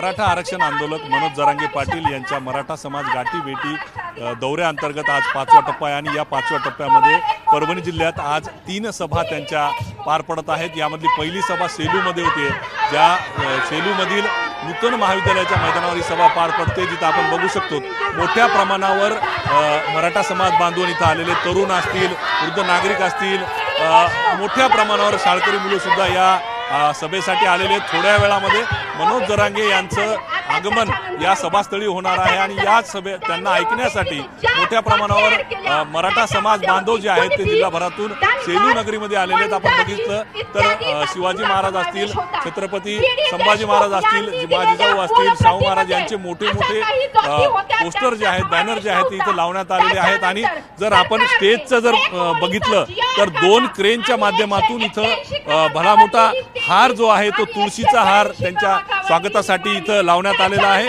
मराठा आरक्षण आंदोलक मनोज जरांगे पाटील यांच्या मराठा समाज गाठी भेटी दौऱ्याअंतर्गत आज 5वा टप्पा आहे आणि या 5व्या टप्प्यामध्ये परभणी जिल्ह्यात आज 3 सभा त्यांच्या पार पडत आहेत। यामधली पहिली सभा सेलूमध्ये होते, ज्या सेलूमधील नूतन महाविद्यालयाच्या मैदानावर ही सभा पार पडते, जिथे आपण बघू शकतो मोठ्या प्रमाणावर मराठा समाज बांधव इथं आलेले तरुण असतील, वृद्ध नागरिक असतील, मोठ्या प्रमाणावर शाळकरी मुलं सुद्धा या सभेसाठी आलेले। थोड्या वेळामध्ये मनोज जरांगे यांचं आगमन या सभास्थळी होणार आहे आणि या सभे त्यांना ऐकण्यासाठी मोठ्या प्रमाणावर मराठा समाज बांधव जे आहेत ते जिल्हाभरातून सेलू नगरीमध्ये आलेले आहेत। आपण बघितलं तर शिवाजी महाराज असतील, छत्रपती संभाजी महाराज असतील, जिजाऊ असतील, शाहू महाराज यांचे मोठे मोठे पोस्टर जे आहेत, बॅनर जे आहेत ते इथं लावण्यात आलेले आहेत। आणि जर आपण स्टेजचं जर बघितलं तर 2 क्रेनच्या माध्यमातून इथं भला मोठा हार जो आहे तो तुळशीचा हार त्यांच्या स्वागतासाठी इथं लावण्यात आलेला आहे।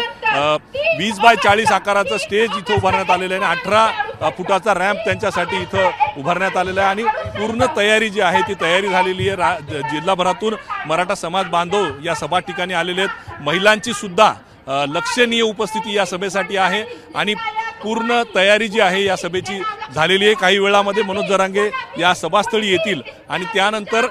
20 बाय 40 आकाराचं स्टेज इथं उभारण्यात आलेलं आहे आणि 18 फुटाचा रॅम्प त्यांच्यासाठी इथं उभारण्यात आलेला आहे आणि पूर्ण तयारी जी आहे ती तयारी झालेली आहे। जिल्हाभरातून मराठा समाज बांधव या सभा ठिकाणी आलेले आहेत। महिलांची सुद्धा लक्षणीय उपस्थिती या सभेसाठी आहे आणि पूर्ण तयारी जी आहे या सभेची झालेली आहे। काही वेळामध्ये मनोज जरांगे या सभास्थळी येतील आणि त्यानंतर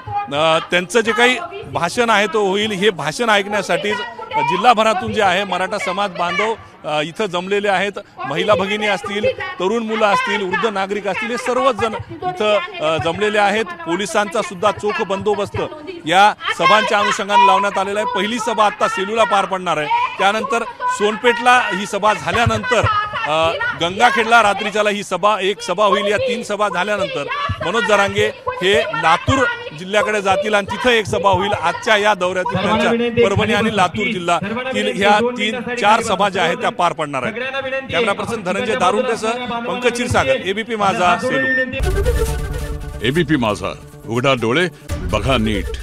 त्यांचं जे काही भाषण आहे तो होईल। हे भाषण ऐकण्यासाठीच जिल्हाभरातून जे आहे मराठा समाज बांधव इथं जमलेले आहेत। महिला भगिनी असतील, तरुण मुलं असतील, वृद्ध नागरिक असतील, हे सर्वच जण इथं जमलेले आहेत। पोलिसांचा सुद्धा चोख बंदोबस्त या सभांच्या अनुषंगाने लावण्यात आलेला आहे। पहिली सभा आता सेलूला पार पडणार आहे, त्यानंतर सोनपेठला ही सभा झाल्यानंतर गंगाखेडला रात्रीच्याला ही एक सभा होईल। या 3 सभा झाल्यानंतर मनोज जरांगे हे लातूर जिल्ह्याकडे जातील आणि तिथं एक सभा होईल। आजच्या या दौऱ्यातील त्यांच्या परभणी आणि लातूर जिल्ह्यातील ह्या 3-4 सभा ज्या आहेत त्या पार पडणार आहेत। कॅमेरा पर्सन धनंजय दारुंटेसह पंकज क्षीरसागर, एबीपी माझा, सेलू। एबीपी माझा, उघडा डोळे बघा नीट।